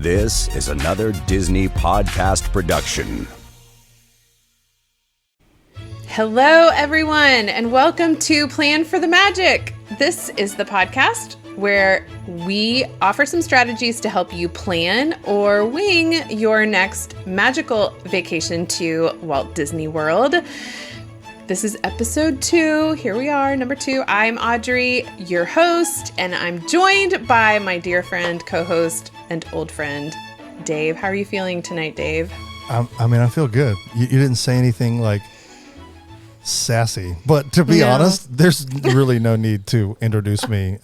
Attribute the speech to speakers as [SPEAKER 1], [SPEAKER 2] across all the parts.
[SPEAKER 1] This is another Disney podcast production.
[SPEAKER 2] Hello, everyone, and welcome to Plan for the Magic. This is the podcast where we offer some strategies to help you plan or wing your next magical vacation to Walt Disney World. This is episode 2. Here we are, number 2. I'm Audrey, your host, and I'm joined by my dear friend, co-host, and old friend, Dave. How are you feeling tonight, Dave?
[SPEAKER 3] I feel good. You didn't say anything like sassy, but to be honest, there's really no need to introduce me.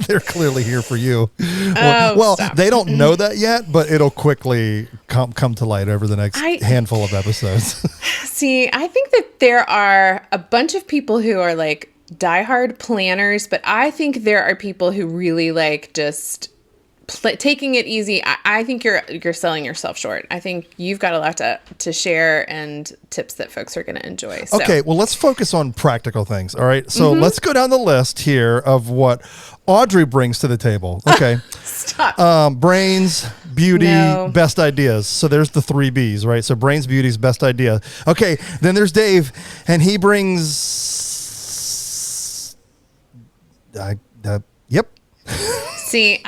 [SPEAKER 3] They're clearly here for you.
[SPEAKER 2] Stop.
[SPEAKER 3] They don't know that yet, but it'll quickly come to light over the next handful of episodes.
[SPEAKER 2] See, I think that there are a bunch of people who are like diehard planners, but I think there are people who really like just taking it easy. I think you're selling yourself short. I think you've got a lot to share and tips that folks are going to enjoy. So.
[SPEAKER 3] Okay, well, let's focus on practical things. All right, so let's go down the list here of what Audrey brings to the table. Okay,
[SPEAKER 2] stop.
[SPEAKER 3] Brains, beauty, best ideas. So there's the 3 B's, right? So brains, beauty's best idea. Okay, then there's Dave, and he brings. Yep.
[SPEAKER 2] See,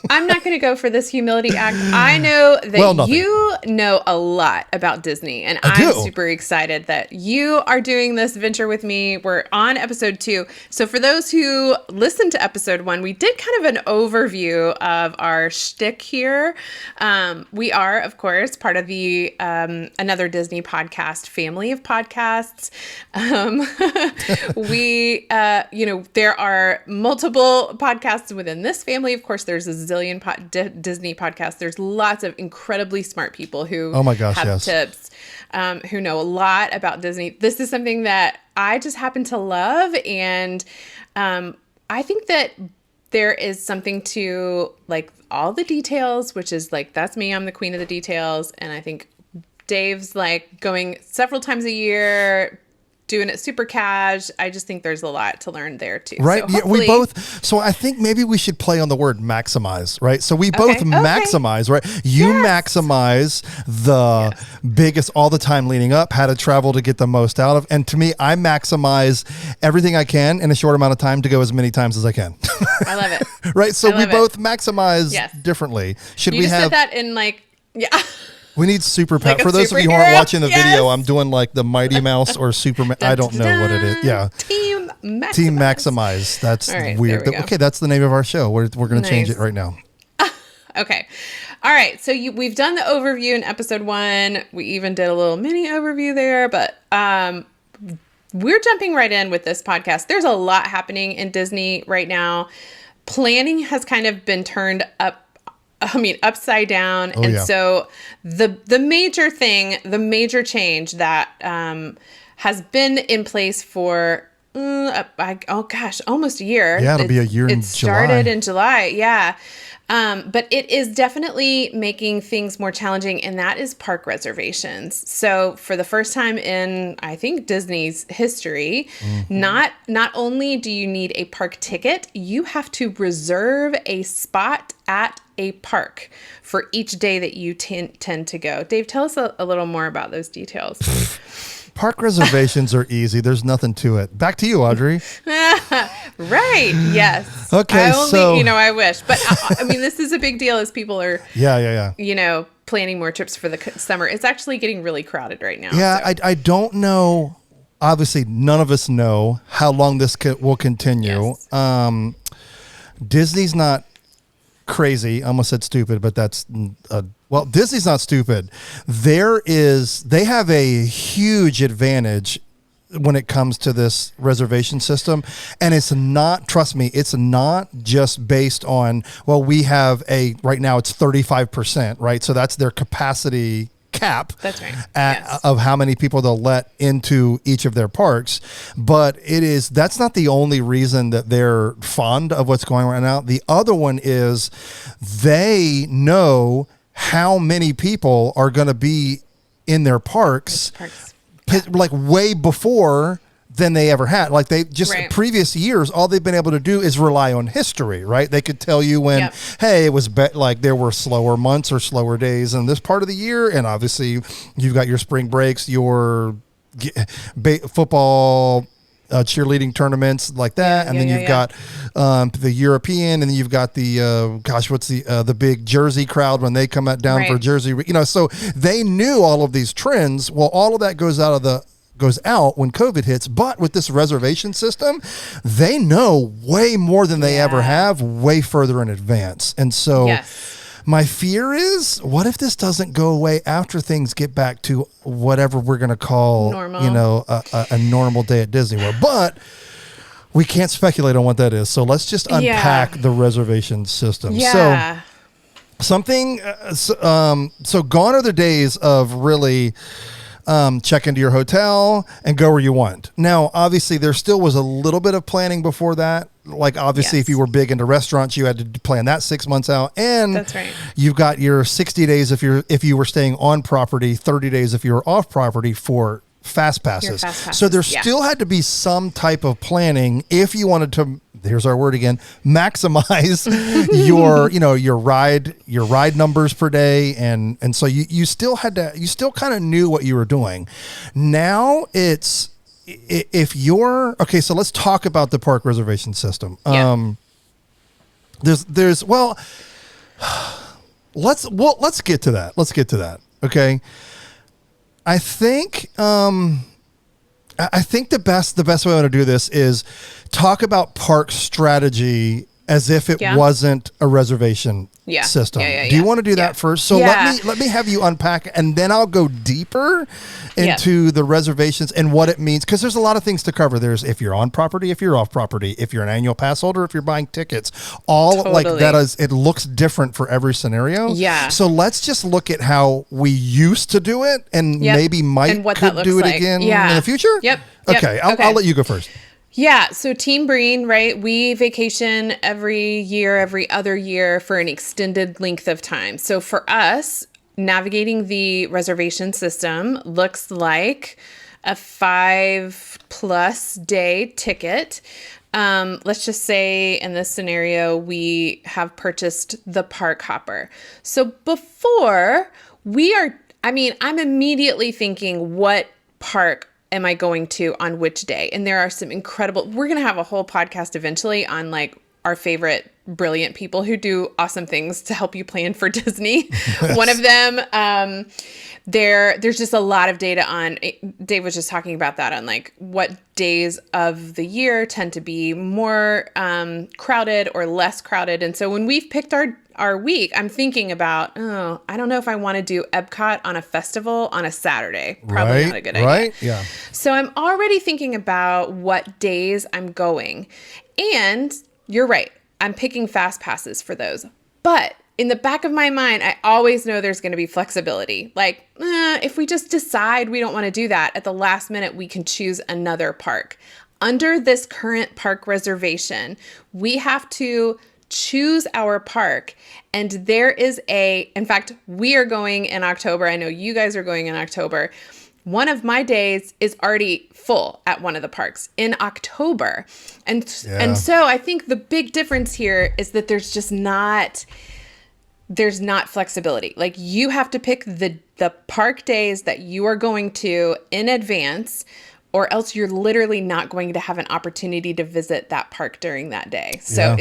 [SPEAKER 2] I'm not going to go for this humility act. I know that you know a lot about Disney, and I'm super excited that you are doing this venture with me. We're on episode 2. So for those who listened to episode 1, we did kind of an overview of our shtick here. We are, of course, part of the Another Disney Podcast family of podcasts. There are multiple podcasts within this family. Of course, there's a zillion Disney podcasts. There's lots of incredibly smart people who have tips, who know a lot about Disney. This is something that I just happen to love. And I think that there is something to like all the details, which is like, that's me. I'm the queen of the details. And I think Dave's like going several times a year, doing it super cash. I just think there's a lot to learn there too.
[SPEAKER 3] Right. So we both. So I think maybe we should play on the word maximize, right? So we both maximize, right? You maximize the biggest all the time leading up, how to travel to get the most out of. And to me, I maximize everything I can in a short amount of time to go as many times as I can.
[SPEAKER 2] I love it.
[SPEAKER 3] Right. So we both maximize differently. Should we have
[SPEAKER 2] said that in like,
[SPEAKER 3] we need super power. For those of you who aren't watching the video, I'm doing like the Mighty Mouse or Superman. I don't know what it is. Yeah.
[SPEAKER 2] Team
[SPEAKER 3] Maximize. That's weird. Okay, that's the name of our show. We're going to change it right now.
[SPEAKER 2] Okay. All right. So we've done the overview in episode 1. We even did a little mini overview there, but we're jumping right in with this podcast. There's a lot happening in Disney right now. Planning has kind of been turned upside down. So the major thing, the major change that has been in place for, almost a year.
[SPEAKER 3] Yeah, it'll be a year in July.
[SPEAKER 2] It started in July. Yeah. But it is definitely making things more challenging, and that is park reservations. So for the first time in, I think, Disney's history, not only do you need a park ticket, you have to reserve a spot at a park for each day that you tend to go. Dave, tell us a little more about those details.
[SPEAKER 3] Park reservations are easy. There's nothing to it. Back to you, Audrey.
[SPEAKER 2] Right. Yes.
[SPEAKER 3] Okay.
[SPEAKER 2] I wish, but this is a big deal as people are, planning more trips for the summer. It's actually getting really crowded right now.
[SPEAKER 3] Yeah. So. I don't know. Obviously, none of us know how long this will continue. Yes. Disney's not crazy. I almost said stupid, but that's Disney's not stupid. They have a huge advantage when it comes to this reservation system, and it's not just based on, we have right now it's 35%, right? So that's their capacity cap.
[SPEAKER 2] That's right.
[SPEAKER 3] Of how many people they'll let into each of their parks. But that's not the only reason that they're fond of what's going on right now. The other one is they know how many people are going to be in their parks. Like way before than they ever had. Like they just previous years, all they've been able to do is rely on history, right? They could tell you when, hey, it was like there were slower months or slower days in this part of the year. And obviously you've got your spring breaks, your football, cheerleading tournaments like that. And then you've got the European, and then you've got the, what's the big Jersey crowd when they come down for Jersey, so they knew all of these trends. Well, all of that goes out when COVID hits, but with this reservation system, they know way more than they ever have, way further in advance. And so my fear is, what if this doesn't go away after things get back to whatever we're going to call normal. A normal day at Disney World? But we can't speculate on what that is. So let's just unpack the reservation system. So something, so gone are the days of really check into your hotel and go where you want. Now, obviously, there still was a little bit of planning before that. Like, obviously, if you were big into restaurants, you had to plan that 6 months out. And
[SPEAKER 2] that's right.
[SPEAKER 3] You've got your 60 days if you were staying on property, 30 days if you were off property for fast passes. So there still had to be some type of planning if you wanted to, here's our word again, maximize your ride numbers per day. And so you still kind of knew what you were doing. Now it's, if you're, okay, so let's talk about the park reservation system. Let's get to that. Let's get to that. Okay. I think the best way I want to do this is talk about park strategy as if it wasn't a reservation system. Do you want to do that first? So let me have you unpack, and then I'll go deeper into the reservations and what it means, because there's a lot of things to cover. There's if you're on property, if you're off property, if you're an annual pass holder, if you're buying tickets, like that is, it looks different for every scenario. Yeah. So let's just look at how we used to do it, and maybe could do it again in the future. Okay. I'll let you go first.
[SPEAKER 2] Yeah. So Team Breen, right? We vacation every other year for an extended length of time. So for us, navigating the reservation system looks like a 5+ day ticket. Let's just say in this scenario, we have purchased the Park Hopper. So before I'm immediately thinking, what park am I going to on which day? And there are some incredible, we're going to have a whole podcast eventually on like our favorite brilliant people who do awesome things to help you plan for Disney. Yes. One of them, there's just a lot of data on, Dave was just talking about that, on like what days of the year tend to be more crowded or less crowded. And so when we've picked our week, I'm thinking about, I don't know if I want to do Epcot on a festival on a Saturday. Probably not a good idea. Right? Yeah. So I'm already thinking about what days I'm going. And you're right. I'm picking fast passes for those. But in the back of my mind, I always know there's going to be flexibility. Like, if we just decide we don't want to do that, at the last minute, we can choose another park. Under this current park reservation, we have to choose our park. And there is in fact, we are going in October. I know you guys are going in October. One of my days is already full at one of the parks in October. And so I think the big difference here is that there's not flexibility. Like, you have to pick the park days that you are going to in advance, or else you're literally not going to have an opportunity to visit that park during that day. So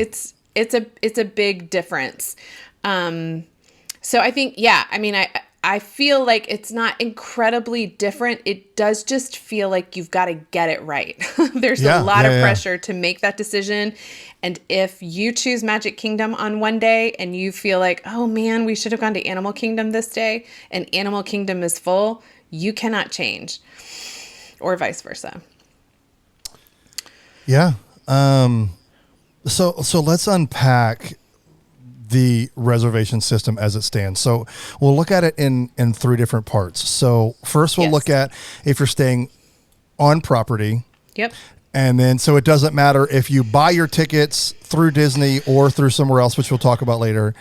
[SPEAKER 2] it's a big difference. So I think, I feel like it's not incredibly different. It does just feel like you've got to get it right. There's a lot of pressure to make that decision. And if you choose Magic Kingdom on one day and you feel like, oh man, we should have gone to Animal Kingdom this day, and Animal Kingdom is full, you cannot change, or vice versa.
[SPEAKER 3] Yeah. So let's unpack the reservation system as it stands. So we'll look at it in 3 different parts. So first we'll look at if you're staying on property. Yep. And then, so it doesn't matter if you buy your tickets through Disney or through somewhere else, which we'll talk about later,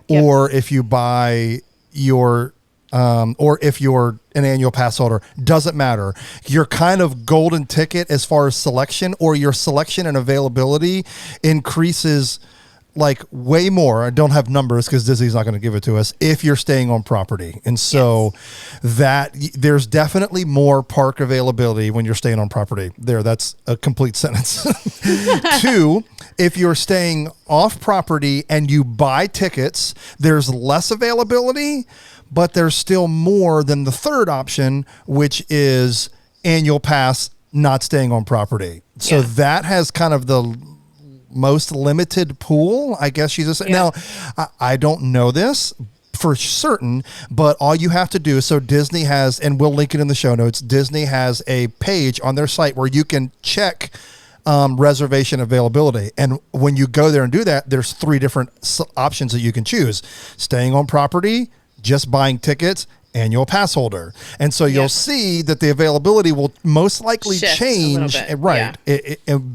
[SPEAKER 3] or if you buy your or if you're an annual pass holder, doesn't matter. Your kind of golden ticket as far as selection, or your selection and availability increases like way more. I don't have numbers because Disney's not going to give it to us if you're staying on property. And so that there's definitely more park availability when you're staying on property. That's a complete sentence. 2, if you're staying off property and you buy tickets, there's less availability, but there's still more than the third option, which is annual pass, not staying on property. So that has kind of the most limited pool, I guess you just said. Now, I don't know this for certain, but all you have to do, so Disney has, and we'll link it in the show notes, Disney has a page on their site where you can check reservation availability. And when you go there and do that, there's 3 different options that you can choose. Staying on property, just buying tickets, annual pass holder. And so you'll see that the availability will most likely change, right,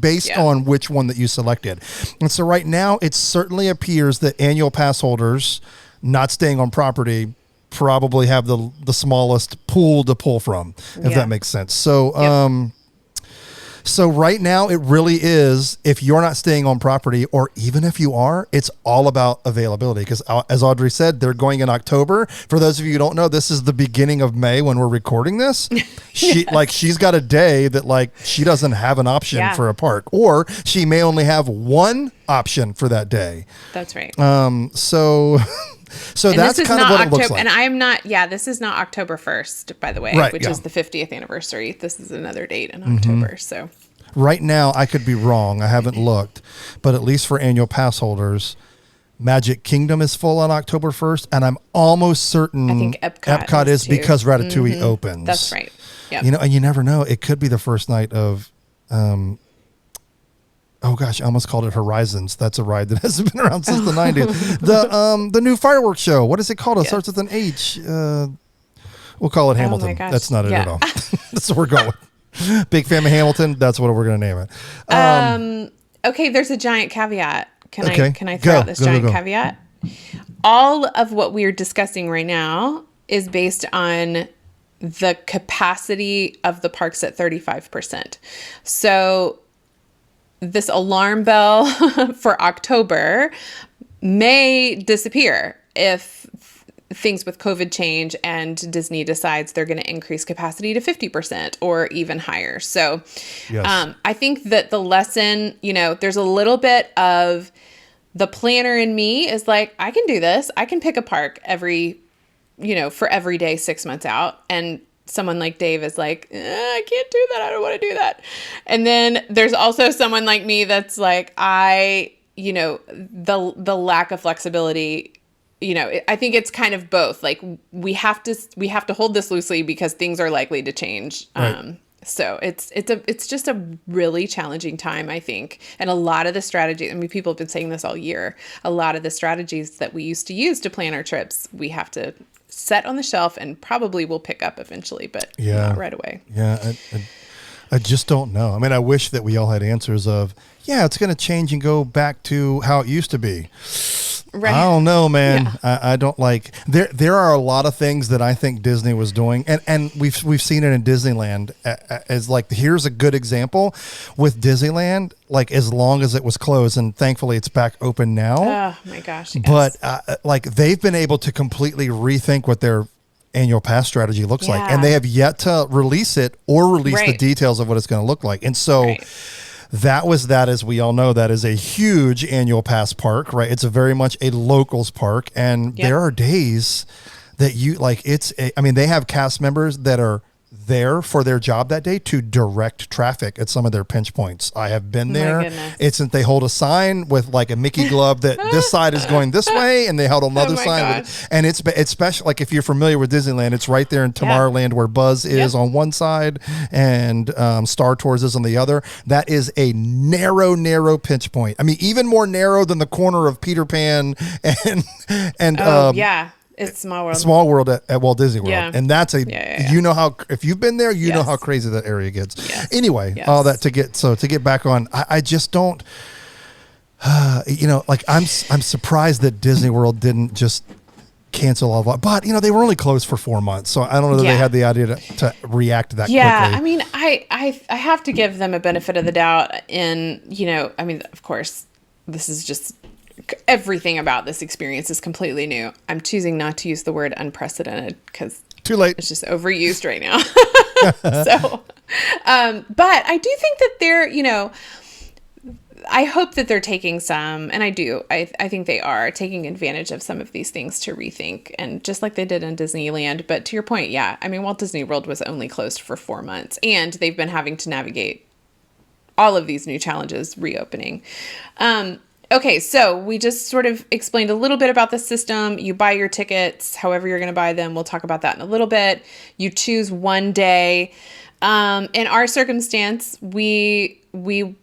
[SPEAKER 3] based on which one that you selected. And so right now, it certainly appears that annual pass holders not staying on property probably have the smallest pool to pull from, if that makes sense. So, so right now it really is, if you're not staying on property, or even if you are, it's all about availability. Because as Audrey said, they're going in October. For those of you who don't know, this is the beginning of May when we're recording this. She's got a day that she doesn't have an option for a park, or she may only have one option for that day.
[SPEAKER 2] That's right.
[SPEAKER 3] So that's kind of what it looks like.
[SPEAKER 2] And I'm not, this is not October 1st, by the way, which is the 50th anniversary. This is another date in October. So
[SPEAKER 3] right now, I could be wrong. I haven't looked, but at least for annual pass holders, Magic Kingdom is full on October 1st. And I'm almost certain
[SPEAKER 2] I think Epcot
[SPEAKER 3] is because Ratatouille opens.
[SPEAKER 2] That's right. Yep.
[SPEAKER 3] And you never know. It could be the first night of, oh gosh, I almost called it Horizons. That's a ride that hasn't been around since the 90s. The new fireworks show. What is it called? It starts with an H. We'll call it Hamilton.
[SPEAKER 2] Oh my gosh.
[SPEAKER 3] That's not it at all. That's what we're going. Big fan of Hamilton. That's what we're going to name it.
[SPEAKER 2] Okay, there's a giant caveat. Can I throw out this giant caveat? All of what we're discussing right now is based on the capacity of the parks at 35%. So this alarm bell for October may disappear if things with COVID change and Disney decides they're going to increase capacity to 50% or even higher. So I think that the lesson, there's a little bit of the planner in me is like, I can do this. I can pick a park for every day 6 months out. And someone like Dave is like, I can't do that. I don't want to do that. And then there's also someone like me that's like, the lack of flexibility, I think it's kind of both. Like we have to hold this loosely because things are likely to change. Right. So it's just a really challenging time, I think. And a lot of the strategies, people have been saying this all year, a lot of the strategies that we used to use to plan our trips, we have to set on the shelf and probably will pick up eventually, but not right away.
[SPEAKER 3] Yeah. I just don't know. I wish that we all had answers of, it's going to change and go back to how it used to be. Right. I don't know, man. Yeah. I don't like, there are a lot of things that I think Disney was doing, and we've seen it in Disneyland as here's a good example with Disneyland, as long as it was closed, and thankfully it's back open now.
[SPEAKER 2] Oh my gosh. Yes.
[SPEAKER 3] But they've been able to completely rethink what their annual pass strategy looks like, and they have yet to release it or release the details of what it's going to look like. And so that was that, as we all know, that is a huge annual pass park, right? It's very much a locals park. And there are days that they have cast members that are there for their job that day to direct traffic at some of their pinch points. I have been there. It's that they hold a sign with a Mickey glove that this side is going this way, and they held another sign and it's special. If you're familiar with Disneyland, it's right there in Tomorrowland where Buzz is on one side and Star Tours is on the other. That is a narrow pinch point. Even more narrow than the corner of Peter Pan and
[SPEAKER 2] it's Small World.
[SPEAKER 3] Small World at Walt Disney World. Yeah. And that's if you've been there, you know how crazy that area gets. Yes. Anyway, all that to get back on, I just don't, I'm surprised that Disney World didn't just cancel all of, but they were only closed for 4 months, so I don't know that they had the idea to react that quickly.
[SPEAKER 2] I mean, I have to give them a benefit of the doubt in, I mean, of course, this is just, everything about this experience is completely new. I'm choosing not to use the word unprecedented because
[SPEAKER 3] too late.
[SPEAKER 2] It's just overused right now. So, but I do think that they're, I hope that they're taking some, and I do. I think they are taking advantage of some of these things to rethink, and just like they did in Disneyland. But to your point, yeah, I mean, Walt Disney World was only closed for 4 months, and they've been having to navigate all of these new challenges reopening. Okay, so we just sort of explained a little bit about the system. You buy your tickets, however you're going to buy them. We'll talk about that in a little bit. You choose one day. In our circumstance, we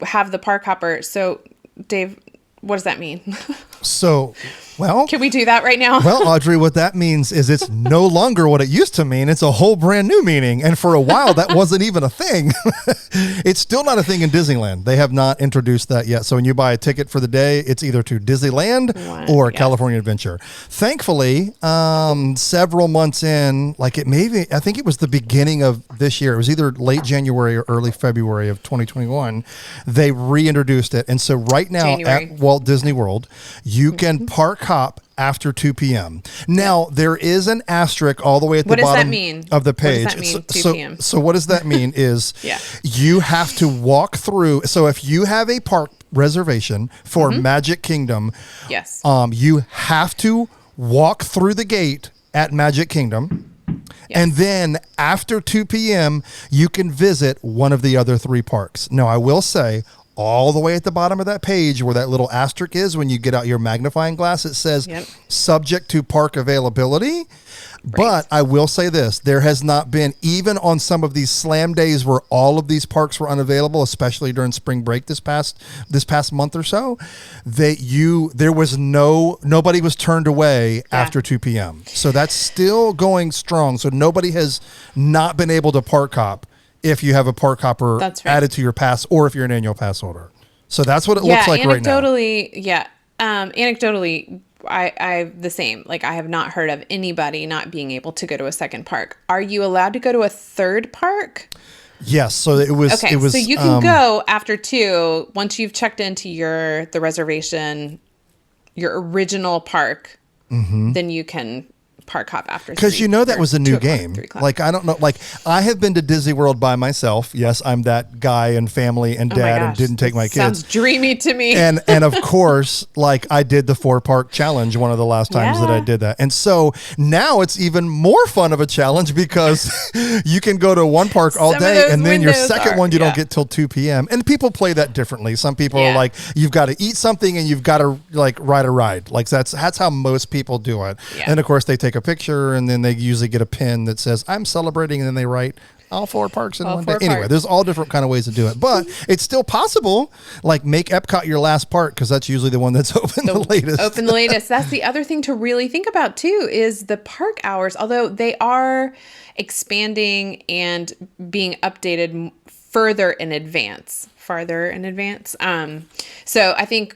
[SPEAKER 2] have the park hopper. So, Dave, what does that mean?
[SPEAKER 3] So, well,
[SPEAKER 2] can we do that right now?
[SPEAKER 3] Well, Audrey, what that means is it's no longer what it used to mean. It's a whole brand new meaning. And for a while, that wasn't even a thing. It's still not a thing in Disneyland. They have not introduced that yet. So when you buy a ticket for the day, it's either to Disneyland or California Adventure. Thankfully, several months in, I think it was the beginning of this year. It was either late January or early February of 2021. They reintroduced it. And so right now at Walt Disney World, you can park hop after 2 p.m. Now, there is an asterisk all the way at the bottom of the page.
[SPEAKER 2] What does that mean, 2 p.m.?
[SPEAKER 3] So what does that mean is you have to walk through. So if you have a park reservation for Magic Kingdom, you have to walk through the gate at Magic Kingdom. And then after 2 p.m., you can visit one of the other 3 parks. Now, I will say, all the way at the bottom of that page where that little asterisk is, when you get out your magnifying glass, it says subject to park availability. But I will say this, there has not been, even on some of these slam days where all of these parks were unavailable, especially during spring break this past month or so, there was nobody was turned away after 2 p.m. So that's still going strong. So nobody has not been able to park hop if you have a park hopper added to your pass, or if you're an annual pass holder. So that's what it looks like right now.
[SPEAKER 2] Anecdotally, I the same. I have not heard of anybody not being able to go to a second park. Are you allowed to go to a third park?
[SPEAKER 3] Yes. So it was.
[SPEAKER 2] Okay. So you can go after 2 once you've checked into the reservation, your original park. Then you can park hop after 3.
[SPEAKER 3] Because that was a new game. I don't know. I have been to Disney World by myself. Yes, I'm that guy and family and dad and didn't take my kids.
[SPEAKER 2] Sounds dreamy to me.
[SPEAKER 3] And of course, I did the 4-park challenge one of the last times that I did that. And so now it's even more fun of a challenge because you can go to one park all day and then your second one you don't get till 2 p.m. And people play that differently. Some people are like, you've got to eat something and you've got to ride a ride. That's how most people do it. Yeah. And of course they take a picture and then they usually get a pin that says I'm celebrating, and then they write all 4 parks in one day. Anyway, there's all different kind of ways to do it, but it's still possible. Make Epcot your last park, because that's usually the one that's open the latest.
[SPEAKER 2] Open the latest. That's the other thing to really think about too, is the park hours, although they are expanding and being updated farther in advance. So I think,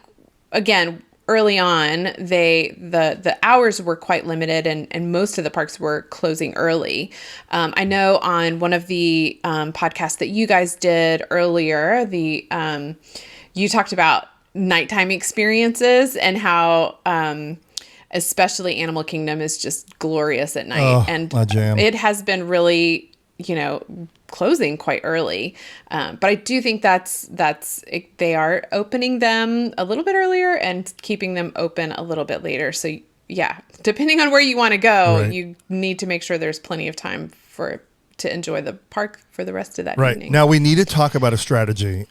[SPEAKER 2] again, early on, the hours were quite limited, and most of the parks were closing early. I know on one of the podcasts that you guys did earlier, you talked about nighttime experiences and how especially Animal Kingdom is just glorious at night. And it has been really, closing quite early. But I do think they are opening them a little bit earlier and keeping them open a little bit later. So depending on where you want to go, you need to make sure there's plenty of time to enjoy the park for the rest of that evening.
[SPEAKER 3] Now we need to talk about a strategy.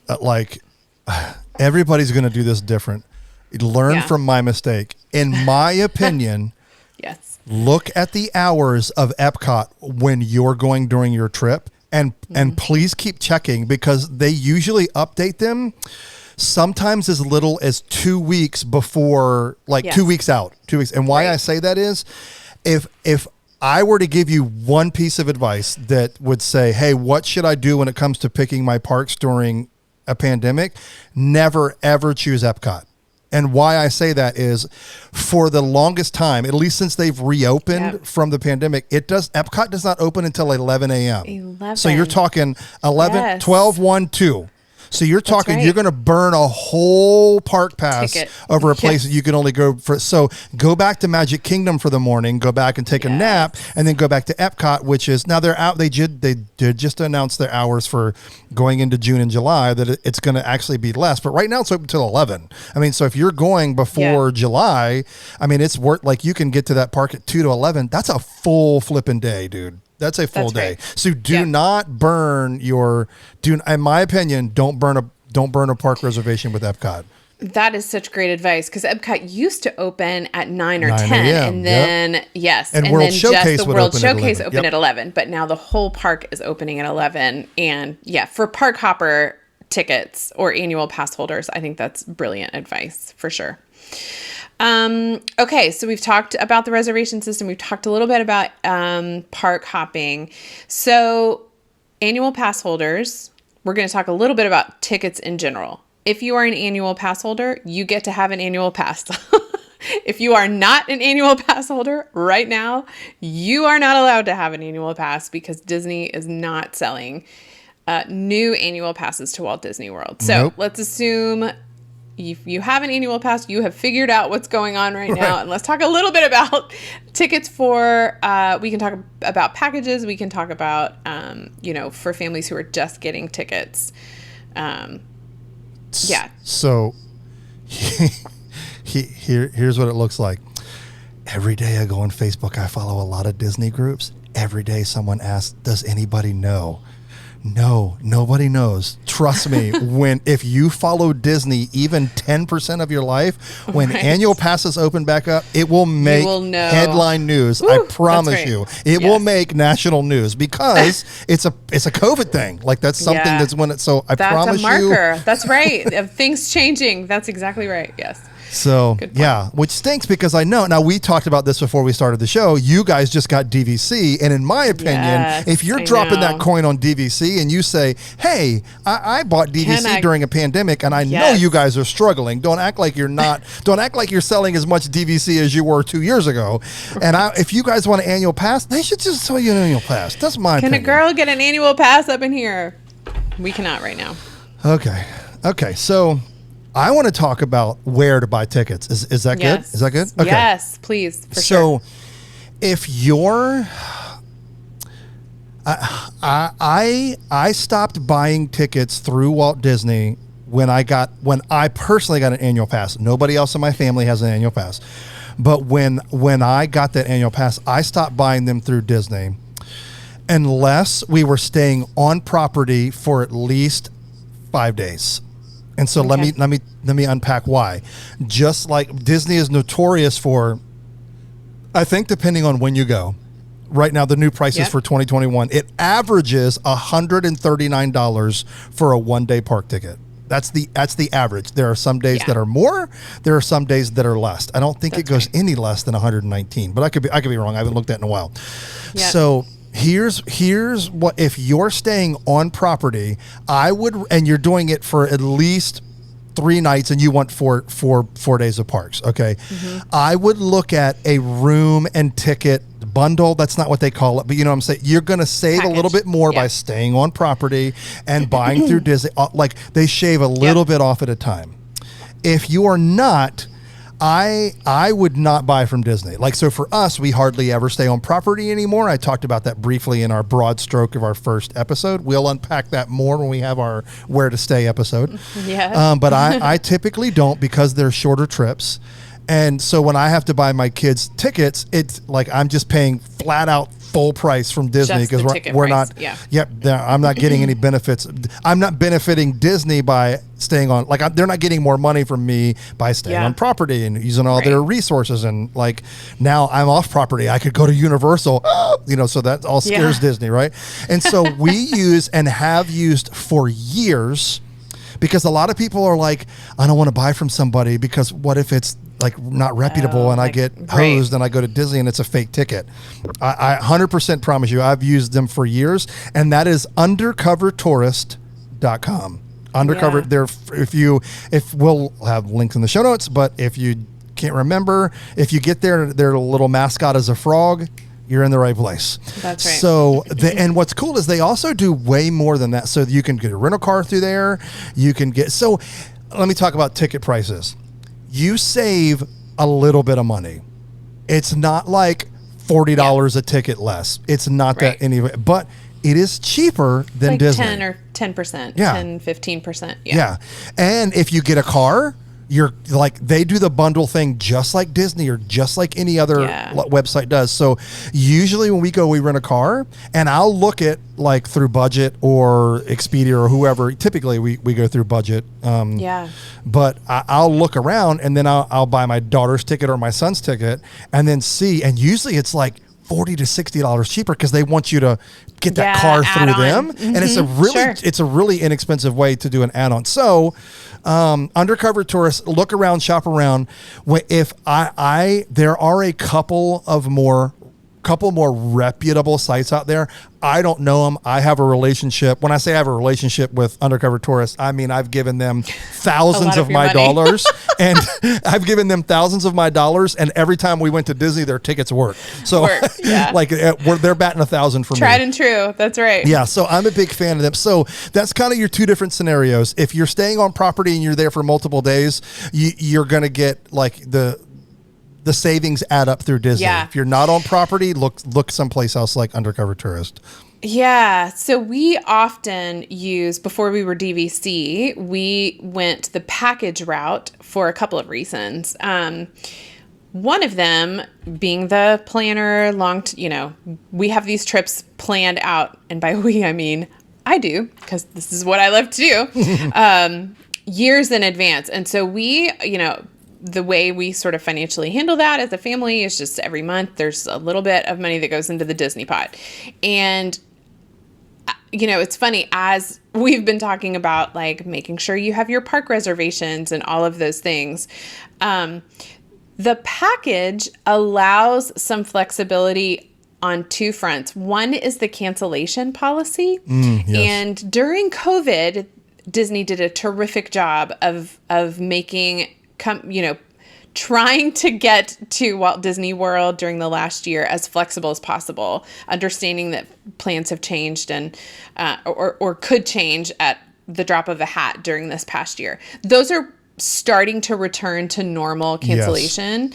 [SPEAKER 3] Everybody's going to do this different. Learn from my mistake. In my opinion, look at the hours of Epcot when you're going during your trip. And please keep checking, because they usually update them sometimes as little as 2 weeks before, 2 weeks out. 2 weeks. And why I say that is, if I were to give you one piece of advice that would say, hey, what should I do when it comes to picking my parks during a pandemic? Never, ever choose Epcot. And why I say that is, for the longest time, at least since they've reopened from the pandemic, Epcot does not open until 11 a.m.
[SPEAKER 2] 11.
[SPEAKER 3] So you're talking 11, 12, 1, 2. So you're talking, you're going to burn a whole park pass over a place that you can only go for. So go back to Magic Kingdom for the morning, go back and take a nap, and then go back to Epcot, which is, now they're out. They did just announce their hours for going into June and July, that it's going to actually be less. But right now it's open till 11. I mean, so if you're going before July, I mean, it's worth, like, you can get to that park at 2 to 11. That's a full flipping day, dude. That's a full day. Right. So do not burn in my opinion, don't burn a park reservation with Epcot.
[SPEAKER 2] That is such great advice, because Epcot used to open at 9 or 10, and then and
[SPEAKER 3] World
[SPEAKER 2] then
[SPEAKER 3] Showcase
[SPEAKER 2] just the World Showcase opened at 11. But now the whole park is opening at 11, and for park hopper tickets or annual pass holders, I think that's brilliant advice for sure. Okay, so we've talked about the reservation system. We've talked a little bit about park hopping. So annual pass holders, we're going to talk a little bit about tickets in general. If you are an annual pass holder, you get to have an annual pass. If you are not an annual pass holder right now, you are not allowed to have an annual pass, because Disney is not selling new annual passes to Walt Disney World. So let's assume if you have an annual pass, you have figured out what's going on right now. And let's talk a little bit about tickets for, we can talk about packages. We can talk about, for families who are just getting tickets.
[SPEAKER 3] So here's what it looks like. Every day I go on Facebook, I follow a lot of Disney groups. Every day someone asks, does anybody know? No, nobody knows. Trust me, if you follow Disney even 10% of your life, when annual passes open back up, it will make headline news. I promise you. It will make national news, because it's a COVID thing. Like, that's something that's when it's so. That's a marker.
[SPEAKER 2] That's right. Of things changing. That's exactly right. Yes.
[SPEAKER 3] So, which stinks, because I know, now we talked about this before we started the show, you guys just got DVC, and in my opinion, if you're dropping that coin on DVC and you say, hey, I bought DVC during a pandemic, and I know you guys are struggling, don't act like you're not, don't act like you're selling as much DVC as you were 2 years ago, and if you guys want an annual pass, they should just sell you an annual pass. That's my opinion.
[SPEAKER 2] Can a girl get an annual pass up in here? We cannot right now.
[SPEAKER 3] Okay, so I want to talk about where to buy tickets. Is that good? Is that good? Okay.
[SPEAKER 2] Yes, please. For
[SPEAKER 3] sure. If you're, I stopped buying tickets through Walt Disney when I personally got an annual pass. Nobody else in my family has an annual pass, but when I got that annual pass, I stopped buying them through Disney, unless we were staying on property for at least 5 days. And so let me unpack why. Just like Disney is notorious for, I think depending on when you go, right now the new prices for 2021, it averages $139 for a one-day park ticket. That's the average. There are some days that are more. There are some days that are less. I don't think it goes any less than 119, but I could be wrong. I haven't looked at it in a while. Yep. So here's what, if you're staying on property, and you're doing it for at least 3 nights and you want four days of parks, okay? I would look at a room and ticket bundle. That's not what they call it, but you know what I'm saying? You're going to save a little bit more by staying on property and buying through Disney. Like, they shave a little bit off at a time. If you are not, I would not buy from Disney. Like, so for us, we hardly ever stay on property anymore. I talked about that briefly in our broad stroke of our first episode. We'll unpack that more when we have our where to stay episode. But I typically don't, because they're shorter trips. And so when I have to buy my kids tickets, it's like I'm just paying flat out full price from Disney, because we're not. I'm not getting any benefits. I'm not benefiting Disney by staying on. Like, they're not getting more money from me by staying on property and using all their resources. And like, now I'm off property, I could go to Universal, so that all scares Disney, right? And so we use and have used for years, because a lot of people are like, I don't want to buy from somebody, because what if it's like not reputable and I get hosed and I go to Disney and it's a fake ticket. I 100% promise you, I've used them for years, and that is undercovertourist.com. Undercover. There, if we'll have links in the show notes, but if you can't remember, if you get there, their little mascot is a frog. You're in the right place.
[SPEAKER 2] That's right.
[SPEAKER 3] So, and what's cool is they also do way more than that. So you can get a rental car through there. You can get, so let me talk about ticket prices. You save a little bit of money. It's not like $40 a ticket less. It's not that anyway, but it is cheaper than
[SPEAKER 2] like
[SPEAKER 3] Disney.
[SPEAKER 2] 10 or 10%, 15%.
[SPEAKER 3] Yeah. And if you get a car, you're like, they do the bundle thing just like Disney or just like any other website does. So usually when we go, we rent a car, and I'll look at like through Budget or Expedia or whoever. Typically we go through Budget. But I'll look around, and then I'll buy my daughter's ticket or my son's ticket, and then see. And usually it's like $40 to $60 cheaper because they want you to get that car through them. And it's a really inexpensive way to do an add-on. So undercover tourists, look around, shop around. If there are a couple more reputable sites out there. I don't know them. I have a relationship. When I say I have a relationship with Undercover Tourists, I mean I've given them thousands of my dollars, and I've given them thousands of my dollars, and every time we went to Disney, their tickets worked. So like they're batting 1,000 for me.
[SPEAKER 2] Tried and true. That's right.
[SPEAKER 3] Yeah. So I'm a big fan of them. So that's kind of your two different scenarios. If you're staying on property and you're there for multiple days, you're going to get like the savings add up through Disney. Yeah. If you're not on property, look someplace else like Undercover Tourist.
[SPEAKER 2] Yeah. So we often use, before we were DVC, we went the package route for a couple of reasons. One of them being the planner, we have these trips planned out. And by we, I mean, I do, because this is what I love to do, years in advance. And so we, the way we sort of financially handle that as a family is just every month there's a little bit of money that goes into the Disney pot. And, it's funny, as we've been talking about, like, making sure you have your park reservations and all of those things. The package allows some flexibility on two fronts. One is the cancellation policy. Yes. And during COVID, Disney did a terrific job of making trying to get to Walt Disney World during the last year as flexible as possible, understanding that plans have changed and or could change at the drop of a hat during this past year. Those are starting to return to normal cancellation,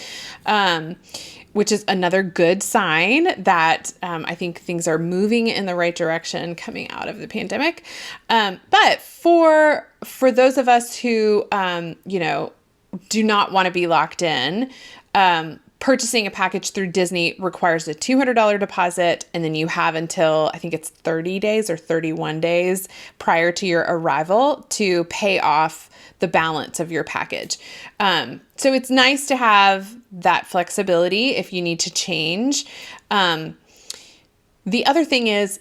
[SPEAKER 2] which is another good sign that I think things are moving in the right direction coming out of the pandemic. But for those of us who, do not want to be locked in, purchasing a package through Disney requires a $200 deposit, and then you have until, I think it's 30 days or 31 days prior to your arrival to pay off the balance of your package. So it's nice to have that flexibility if you need to change. The other thing is,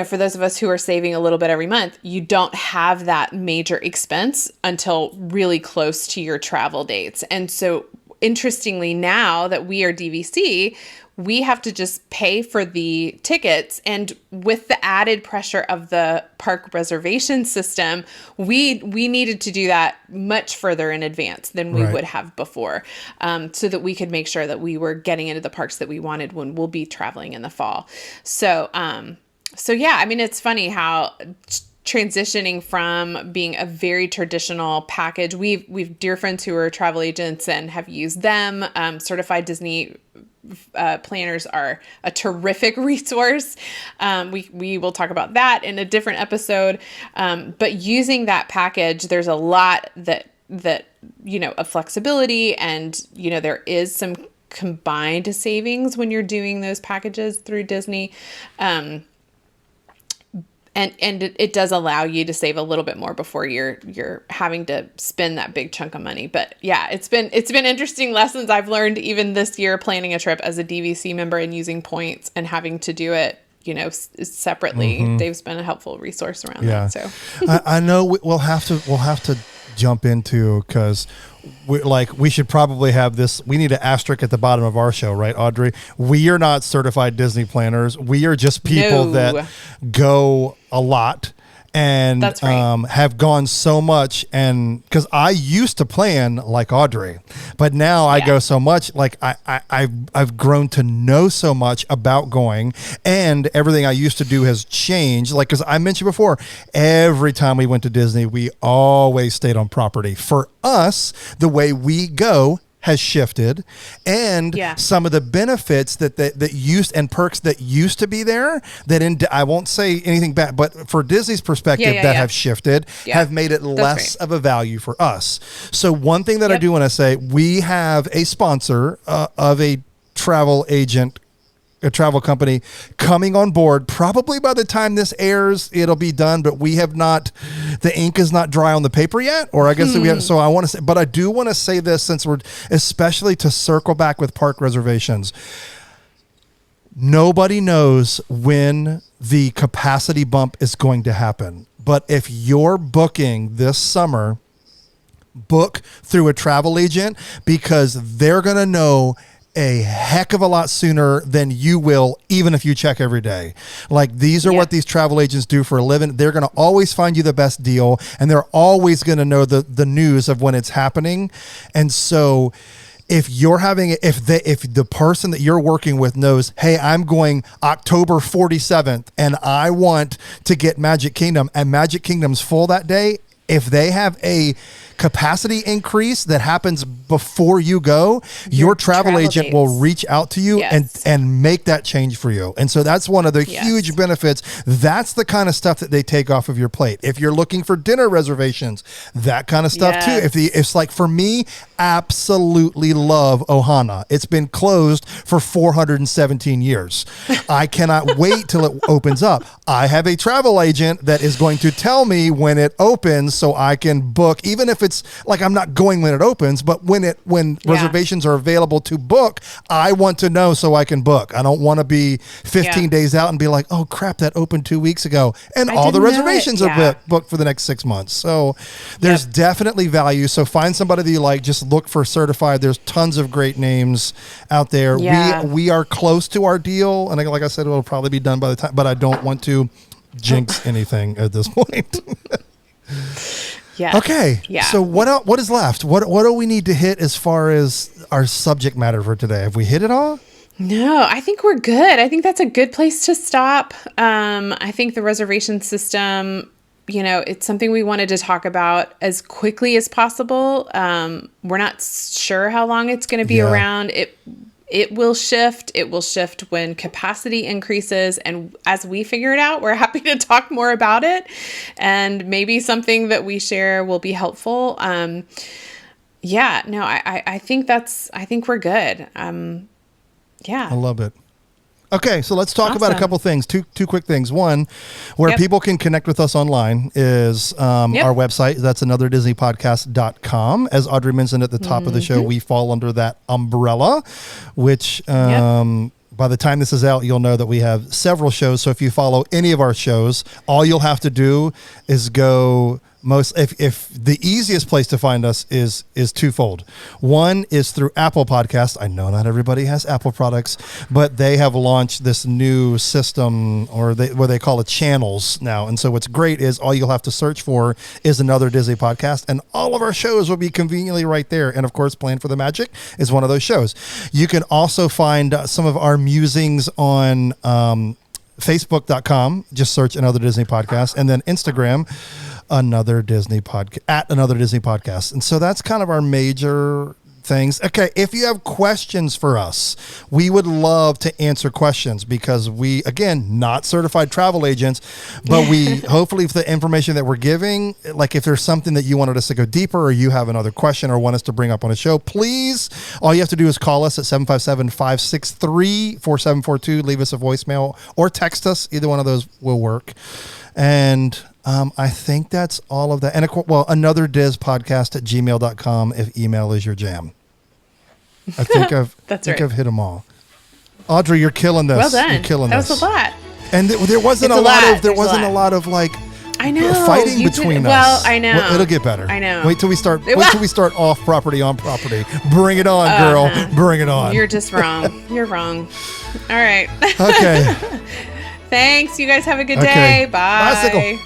[SPEAKER 2] for those of us who are saving a little bit every month, you don't have that major expense until really close to your travel dates. And so interestingly, now that we are DVC, we have to just pay for the tickets. And with the added pressure of the park reservation system, we needed to do that much further in advance than we would have before, so that we could make sure that we were getting into the parks that we wanted when we'll be traveling in the fall. So yeah, I mean, it's funny how transitioning from being a very traditional package, we've dear friends who are travel agents and have used them. Certified Disney planners are a terrific resource. We will talk about that in a different episode. But using that package, there's a lot that of flexibility, and there is some combined savings when you're doing those packages through Disney. And it does allow you to save a little bit more before you're having to spend that big chunk of money. But yeah, it's been interesting lessons I've learned even this year planning a trip as a DVC member and using points and having to do it, separately. Mm-hmm. Dave's been a helpful resource around that. So
[SPEAKER 3] I know we'll have to jump into, because we should probably have this. We need an asterisk at the bottom of our show, right, Audrey? We are not certified Disney planners. We are just people that go a lot and
[SPEAKER 2] That's right.
[SPEAKER 3] have gone so much. And because I used to plan like Audrey, but now I go so much, like I've grown to know so much about going, and everything I used to do has changed. Like, because I mentioned before, every time we went to Disney, we always stayed on property. For us, the way we go has shifted, and some of the benefits that used and perks that used to be there, that I won't say anything bad, but for Disney's perspective, have shifted, have made it less of a value for us. So one thing that I do want to say, we have a sponsor of a travel agent, a travel company coming on board. Probably by the time this airs, it'll be done, but we have not, the ink is not dry on the paper yet, or I guess we have. So I want to say, but I do want to say this, since we're, especially to circle back with park reservations, nobody knows when the capacity bump is going to happen. But if you're booking this summer, book through a travel agent, because they're going to know a heck of a lot sooner than you will, even if you check every day. Like, these are what these travel agents do for a living. They're going to always find you the best deal, and they're always going to know the news of when it's happening. And so if you're having, if the person that you're working with knows, hey, I'm going October 47th and I want to get Magic Kingdom, and Magic Kingdom's full that day, if they have a capacity increase that happens before you go, your travel agent will reach out to you and make that change for you. And so that's one of the huge benefits. That's the kind of stuff that they take off of your plate. If you're looking for dinner reservations, that kind of stuff too. It's like, for me, absolutely love Ohana. It's been closed for 417 years. I cannot wait till it opens up. I have a travel agent that is going to tell me when it opens, so I can book, even if it's like, I'm not going when it opens, but when reservations are available to book, I want to know so I can book. I don't want to be 15 days out and be like, oh crap, that opened 2 weeks ago, and all the reservations are booked for the next 6 months. So there's definitely value. So find somebody that you like. Just look for certified. There's tons of great names out there. We are close to our deal, and like I said, it'll probably be done by the time, but I don't want to jinx anything at this point. Okay. So what is left? What do we need to hit as far as our subject matter for today? Have we hit it all?
[SPEAKER 2] No, I think we're good. I think that's a good place to stop. I think the reservation system, it's something we wanted to talk about as quickly as possible. We're not sure how long it's going to be around. It will shift. It will shift when capacity increases. And as we figure it out, we're happy to talk more about it. And maybe something that we share will be helpful. I think we're good. I
[SPEAKER 3] love it. Okay, so let's talk about a couple things. Two quick things. One, where people can connect with us online is our website. That's anotherdispodcast.com. As Audrey mentioned at the top of the show, we fall under that umbrella, which by the time this is out, you'll know that we have several shows. So if you follow any of our shows, all you'll have to do is go... If the easiest place to find us is twofold. One is through Apple Podcasts. I know not everybody has Apple products, but they have launched this new system, where they call it channels now. And so what's great is all you'll have to search for is Another Disney Podcast, and all of our shows will be conveniently right there. And of course, Plan for the Magic is one of those shows. You can also find some of our musings on Facebook.com. Just search Another Disney Podcast, and then Instagram, Another Disney Podcast, at Another Disney Podcast. And so that's kind of our major things. Okay, if you have questions for us, we would love to answer questions, because we, again, not certified travel agents, but we hopefully, if the information that we're giving, like if there's something that you wanted us to go deeper, or you have another question or want us to bring up on a show, please, all you have to do is call us at 757-563-4742, leave us a voicemail, or text us. Either one of those will work. And I think that's all of that. And anotherdispodcast@gmail.com if email is your jam. I think I've hit them all. Audrey, you're killing this.
[SPEAKER 2] Well done.
[SPEAKER 3] You're killing
[SPEAKER 2] that
[SPEAKER 3] this.
[SPEAKER 2] was a lot.
[SPEAKER 3] And there wasn't a lot of like
[SPEAKER 2] I know
[SPEAKER 3] fighting between us.
[SPEAKER 2] Well, I know.
[SPEAKER 3] Well, it'll get better.
[SPEAKER 2] I know.
[SPEAKER 3] Wait till we start off property on property. Bring it on, girl. Bring it on.
[SPEAKER 2] You're just wrong. You're wrong. All right.
[SPEAKER 3] Okay.
[SPEAKER 2] Thanks. You guys have a good day. Bye.
[SPEAKER 3] Bicycle.